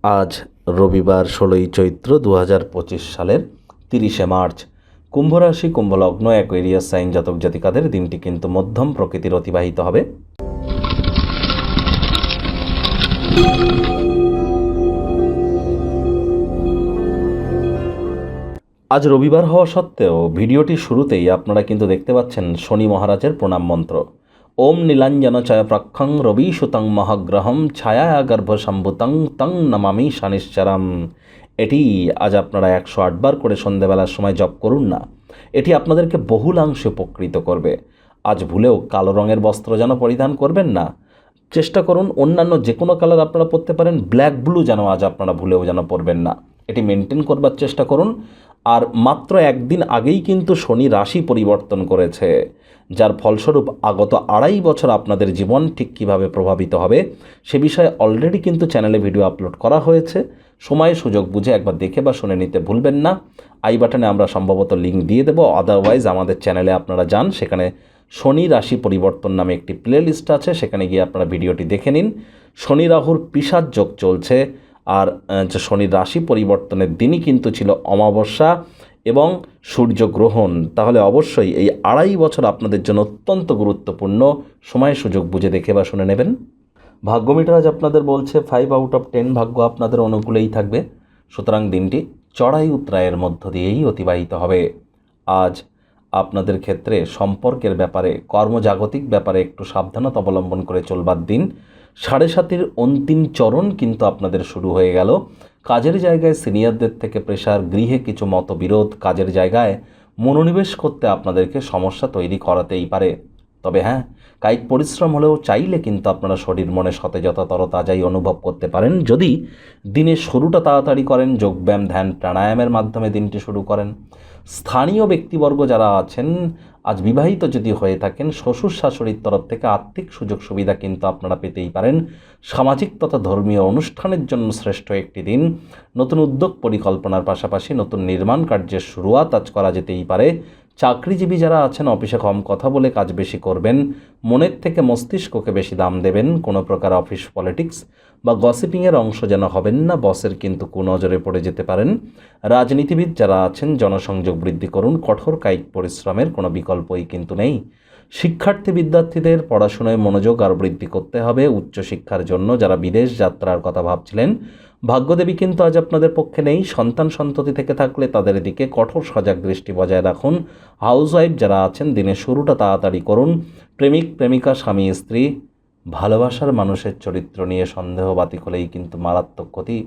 আজ রবিবার ১৬ই চৈত্র ২০২৫ সালের ৩০শে মার্চ। কুম্ভ রাশি, কুম্ভ লগ্ন, অ্যাকুয়ারিয়াস সাইন জাতক জাতিকাদের দিনটি কিন্তু মধ্যম প্রকৃতির অতিবাহিত হবে। আজ রবিবার হওয়া সত্ত্বেও ভিডিওটির শুরুতেই আপনারা কিন্তু দেখতে পাচ্ছেন শনি মহারাজের প্রণাম মন্ত্র। ওম নীলাঞ্জন চয় প্রক্ষং রবি সুতং মহাগ্রহম ছায়া গর্ভ সম্ভুতং তং নমামি শনিশ্চরম। এটি আজ আপনারা ১০৮ বার করে সন্ধেবেলার সময় জপ করুন না। এটি আপনাদেরকে বহুলাংশে উপকৃত করবে। আজ ভুলেও কালো রঙের বস্ত্র যেন পরিধান করবেন না। চেষ্টা করুন অন্যান্য যে কোনো কালার আপনারা পরতে পারেন, ব্ল্যাক ব্লু যেন আজ আপনারা ভুলেও যেন পরবেন না। এটি মেনটেন করবার চেষ্টা করুন। আর মাত্র একদিন আগেই কিন্তু শনি রাশি পরিবর্তন করেছে, যার ফলস্বরূপ আগত ২.৫ বছর আপনাদের জীবন ঠিক কীভাবে প্রভাবিত হবে সে বিষয়ে অলরেডি কিন্তু চ্যানেলে ভিডিও আপলোড করা হয়েছে। সময় সুযোগ বুঝে একবার দেখে বা শুনে নিতে ভুলবেন না। আই বাটনে আমরা সম্ভবত লিঙ্ক দিয়ে দেবো, আদারওয়াইজ আমাদের চ্যানেলে আপনারা যান, সেখানে শনি রাশি পরিবর্তন নামে একটি প্লে লিস্ট আছে, সেখানে গিয়ে আপনারা ভিডিওটি দেখে নিন। শনি রাহুর পিশাচ যোগ চলছে, আর যে শনির রাশি পরিবর্তনের দিনই কিন্তু ছিল অমাবস্যা এবং সূর্যগ্রহণ। তাহলে অবশ্যই এই ২.৫ বছর আপনাদের জন্য অত্যন্ত গুরুত্বপূর্ণ। সময় সুযোগ বুঝে দেখে বা শুনে নেবেন। ভাগ্য মিটার আজ আপনাদের বলছে 5 আউট অফ 10 ভাগ্য আপনাদের অনুকূলেই থাকবে। সুতরাং দিনটি চড়াই উতরাইয়ের মধ্য দিয়েই অতিবাহিত হবে। আজ আপনাদের ক্ষেত্রে সম্পর্কের ব্যাপারে, কর্মজাগতিক ব্যাপারে একটু সাবধানতা অবলম্বন করে চলবার দিন। ৭.৫-এর অন্তিম চরণ কিন্তু আপনাদের শুরু হয়ে গেল। কাজের জায়গায় সিনিয়রদের থেকে প্রেশার, গৃহে কিছু মতবিরোধ, কাজের জায়গায় মনোনিবেশ করতে আপনাদেরকে সমস্যা তৈরি করাতেই পারে। তবে হ্যাঁ, কায়িক পরিশ্রম হলেও চাইলে কিন্তু আপনারা শরীর মনে সতেজতা তরতাজাই অনুভব করতে পারেন যদি দিনের শুরুটা তাড়াতাড়ি করেন, যোগব্যায়াম, ধ্যান, প্রাণায়ামের মাধ্যমে দিনটি শুরু করেন। স্থানীয় ব্যক্তিবর্গ যারা আছেন, আজ বিবাহিত যদি হয়ে থাকেন, শ্বশুর শাশুড়ির তরফ থেকে আর্থিক সুযোগ সুবিধা কিন্তু আপনারা পেতেই পারেন। সামাজিক তথা ধর্মীয় অনুষ্ঠানের জন্য শ্রেষ্ঠ একটি দিন। নতুন উদ্যোগ পরিকল্পনার পাশাপাশি নতুন নির্মাণ কার্যের শুরুয়াত আজ করা যেতেই পারে। চাকরিজীবী যারা আছেন, অফিসে কম কথা বলে কাজ বেশি করবেন, মনের থেকে মস্তিষ্ককে বেশি দাম দেবেন। কোনো প্রকার অফিস পলিটিক্স বা গসিপিংয়ের অংশ যেন হবেন না, বসের কিন্তু কুনজরে পড়ে যেতে পারেন। রাজনীতিবিদ যারা আছেন, জনসংযোগ বৃদ্ধি করুন, কঠোর কায়িক পরিশ্রমের কোনো বিকল্পই কিন্তু নেই। শিক্ষার্থী বিদ্যার্থীদের পড়াশোনায় মনোযোগ আর বৃদ্ধি করতে হবে। উচ্চশিক্ষার জন্য যারা বিদেশ যাত্রার কথা ভাবছিলেন, ভাগ্যদেবী কিন্তু আজ আপনাদের পক্ষে নেই। সন্তান সন্ততি থেকে থাকলে তাদের দিকে কঠোর সজাগ দৃষ্টি বজায় রাখুন। হাউসওয়াইফ যারা আছেন, দিনের শুরুটা তাড়াতাড়ি করুন। প্রেমিক প্রেমিকা, স্বামী স্ত্রী, ভালোবাসার মানুষের চরিত্র নিয়ে সন্দেহবাতিক হলেই কিন্তু মারাত্মক ক্ষতি।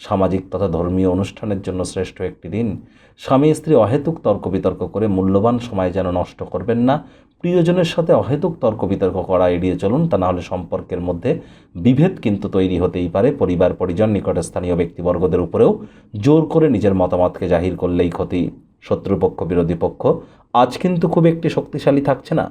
সামাজিক তথা ধর্মীয় অনুষ্ঠানের জন্য শ্রেষ্ঠ একটি দিন। স্বামী স্ত্রী অহেতুক তর্ক বিতর্ক করে মূল্যবান সময় যেন নষ্ট করবেন না। প্রিয়জনের সাথে অহেতুক তর্ক বিতর্ক করা এড়িয়ে চলুন, তা নাহলে সম্পর্কের মধ্যে বিভেদ কিন্তু তৈরি হতেই পারে। পরিবার পরিজন, নিকটে স্থানীয় ব্যক্তিবর্গদের উপরেও জোর করে নিজের মতামতকে জাহির করলেই ক্ষতি। শত্রুপক্ষ, বিরোধী পক্ষ আজ কিন্তু খুব একটি শক্তিশালী থাকছে না।